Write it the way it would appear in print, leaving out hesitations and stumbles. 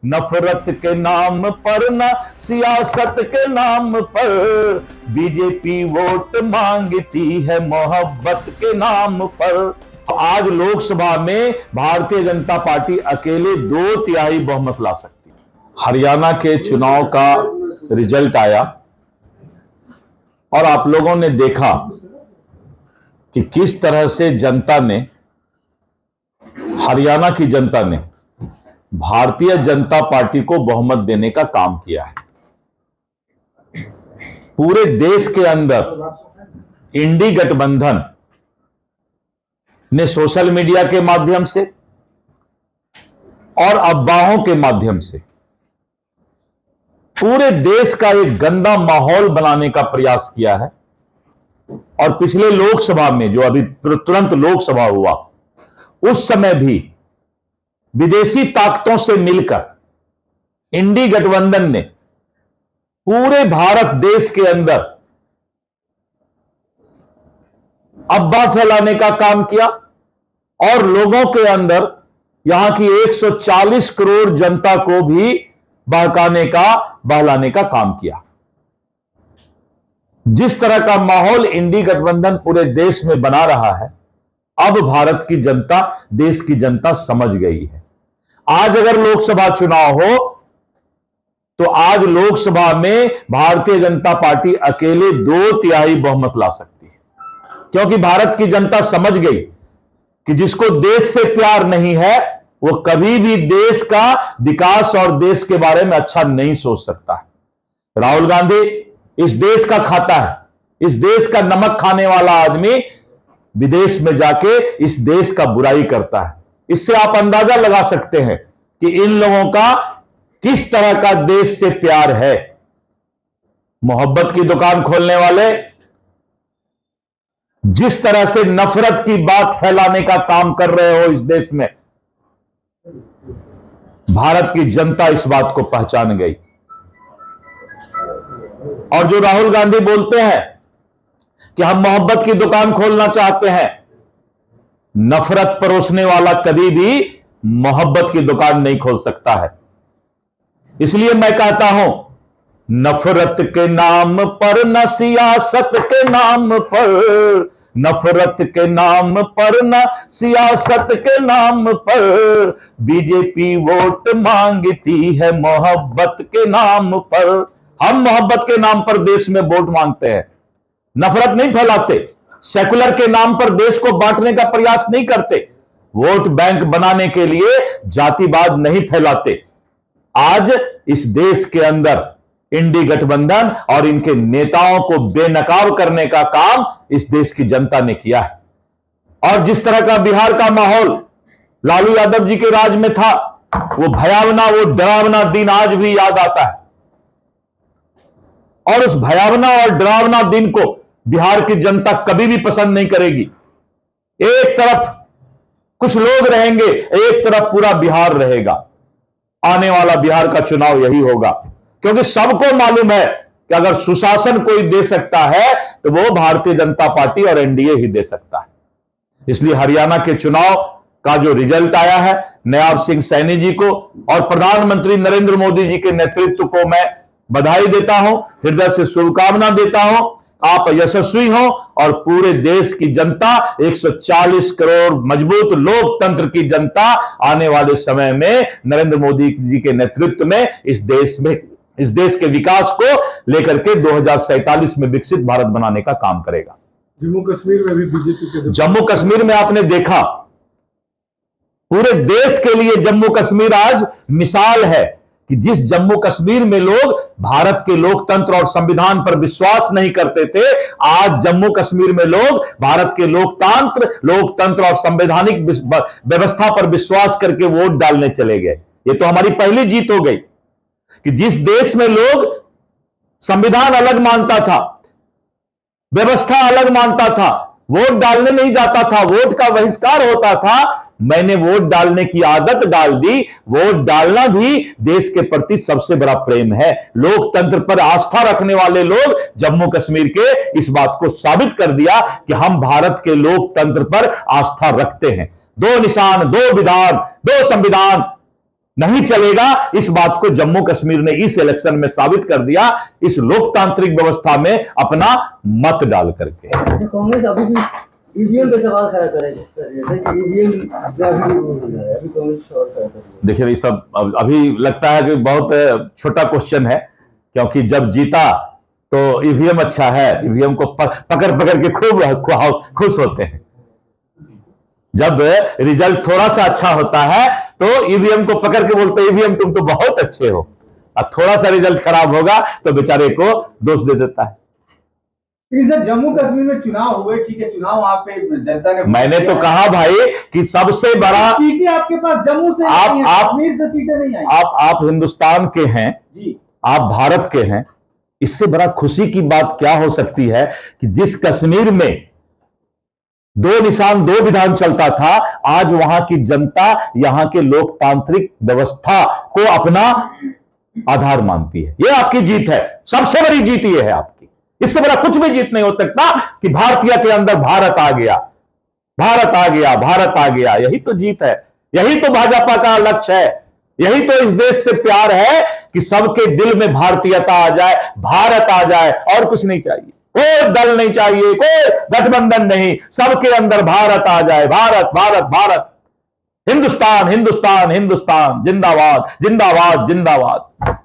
नफरत के नाम पर न सियासत के नाम पर बीजेपी वोट मांगती है मोहब्बत के नाम पर। आज लोकसभा में भारतीय जनता पार्टी अकेले 2/3 बहुमत ला सकती है। हरियाणा के चुनाव का रिजल्ट आया और आप लोगों ने देखा कि किस तरह से जनता ने, हरियाणा की जनता ने भारतीय जनता पार्टी को बहुमत देने का काम किया है। पूरे देश के अंदर इंडी गठबंधन ने सोशल मीडिया के माध्यम से और अफवाहों के माध्यम से पूरे देश का एक गंदा माहौल बनाने का प्रयास किया है। और पिछले लोकसभा में, जो अभी तुरंत लोकसभा हुआ, उस समय भी विदेशी ताकतों से मिलकर इंडी गठबंधन ने पूरे भारत देश के अंदर अफवाह फैलाने का काम किया और लोगों के अंदर, यहां की 140 करोड़ जनता को भी बहलाने का काम किया। जिस तरह का माहौल इंडी गठबंधन पूरे देश में बना रहा है, अब भारत की जनता, देश की जनता समझ गई है। आज अगर लोकसभा चुनाव हो तो आज लोकसभा में भारतीय जनता पार्टी अकेले 2/3 बहुमत ला सकती है, क्योंकि भारत की जनता समझ गई कि जिसको देश से प्यार नहीं है वो कभी भी देश का विकास और देश के बारे में अच्छा नहीं सोच सकता है। राहुल गांधी इस देश का खाता है, इस देश का नमक खाने वाला आदमी विदेश में जाके इस देश का बुराई करता है। इससे आप अंदाजा लगा सकते हैं कि इन लोगों का किस तरह का देश से प्यार है। मोहब्बत की दुकान खोलने वाले जिस तरह से नफरत की बात फैलाने का काम कर रहे हो इस देश में, भारत की जनता इस बात को पहचान गई। और जो राहुल गांधी बोलते हैं कि हम मोहब्बत की दुकान खोलना चाहते हैं, नफरत परोसने वाला कभी भी मोहब्बत की दुकान नहीं खोल सकता है। इसलिए मैं कहता हूं, नफरत के नाम पर न सियासत के नाम पर, नफरत के नाम पर न सियासत के नाम पर बीजेपी वोट मांगती है मोहब्बत के नाम पर। हम मोहब्बत के नाम पर देश में वोट मांगते हैं, नफरत नहीं फैलाते, सेकुलर के नाम पर देश को बांटने का प्रयास नहीं करते, वोट बैंक बनाने के लिए जातिवाद नहीं फैलाते। आज इस देश के अंदर इंडी गठबंधन और इनके नेताओं को बेनकाब करने का काम इस देश की जनता ने किया है। और जिस तरह का बिहार का माहौल लालू यादव जी के राज में था, वो भयावना, वो डरावना दिन आज भी याद आता है। और उस भयावना और डरावना दिन को बिहार की जनता कभी भी पसंद नहीं करेगी। एक तरफ कुछ लोग रहेंगे, एक तरफ पूरा बिहार रहेगा। आने वाला बिहार का चुनाव यही होगा, क्योंकि सबको मालूम है कि अगर सुशासन कोई दे सकता है तो वो भारतीय जनता पार्टी और एनडीए ही दे सकता है। इसलिए हरियाणा के चुनाव का जो रिजल्ट आया है, नयाब सिंह सैनी जी को और प्रधानमंत्री नरेंद्र मोदी जी के नेतृत्व को मैं बधाई देता हूं, हृदय से शुभकामना देता हूं। आप यशस्वी हो और पूरे देश की जनता, 140 करोड़ मजबूत लोकतंत्र की जनता आने वाले समय में नरेंद्र मोदी जी के नेतृत्व में इस देश के विकास को लेकर के 2047 में विकसित भारत बनाने का काम करेगा। जम्मू कश्मीर में भी बीजेपी के, जम्मू कश्मीर में आपने देखा, पूरे देश के लिए जम्मू कश्मीर आज मिसाल है कि जिस जम्मू कश्मीर में लोग भारत के लोकतंत्र और संविधान पर विश्वास नहीं करते थे, आज जम्मू कश्मीर में लोग भारत के लोकतंत्र और संवैधानिक व्यवस्था पर विश्वास करके वोट डालने चले गए। ये तो हमारी पहली जीत हो गई कि जिस देश में लोग संविधान अलग मानता था, व्यवस्था अलग मानता था, वोट डालने नहीं जाता था, वोट का बहिष्कार होता था, मैंने वोट डालने की आदत डाल दी। वोट डालना भी देश के प्रति सबसे बड़ा प्रेम है। लोकतंत्र पर आस्था रखने वाले लोग जम्मू कश्मीर के इस बात को साबित कर दिया कि हम भारत के लोकतंत्र पर आस्था रखते हैं। 2 निशान, 2 विधान, 2 संविधान, नहीं चलेगा। इस बात को जम्मू कश्मीर ने इस इलेक्शन में साबित कर दिया, इस लोकतांत्रिक व्यवस्था में अपना मत डाल करके। कांग्रेस अभी भी ईवीएम पे सवाल खड़ा करेगी, ईवीएम अभी कांग्रेस सवाल खड़ा करेगी। देखिए, ये सब अभी लगता है कि बहुत छोटा क्वेश्चन है, क्योंकि जब जीता तो ईवीएम अच्छा है, ईवीएम को पकड़ पकड़ के खूब खुश होते हैं। जब रिजल्ट थोड़ा सा अच्छा होता है तो ईवीएम को पकड़ के बोलते हैं ईवीएम तुम तो बहुत अच्छे हो, और थोड़ा सा रिजल्ट खराब होगा तो बेचारे को दोष दे देता है। सर जम्मू कश्मीर में चुनाव हुए, ठीक है, चुनाव वहां पे जनता ने, मैंने तो कहा भाई कि सबसे बड़ा, सीटें आपके पास जम्मू से नहीं है, कश्मीर से सीटें नहीं आई। आप हिंदुस्तान के हैं जी, आप भारत के हैं, इससे बड़ा खुशी की बात क्या हो सकती है कि जिस कश्मीर में 2 निशान 2 विधान चलता था, आज वहां की जनता यहां के लोकतांत्रिक व्यवस्था को अपना आधार मानती है। यह आपकी जीत है, सबसे बड़ी जीत यह है आपकी। इससे बड़ा कुछ भी जीत नहीं हो सकता कि भारतीय के अंदर भारत आ गया, भारत आ गया, भारत आ गया। यही तो जीत है, यही तो भाजपा का लक्ष्य है, यही तो इस देश से प्यार है कि सबके दिल में भारतीयता आ जाए, भारत आ जाए, और कुछ नहीं चाहिए। कोई दल नहीं चाहिए, कोई गठबंधन नहीं, सबके अंदर भारत आ जाए। भारत भारत भारत, हिंदुस्तान हिंदुस्तान हिंदुस्तान, जिंदाबाद जिंदाबाद जिंदाबाद।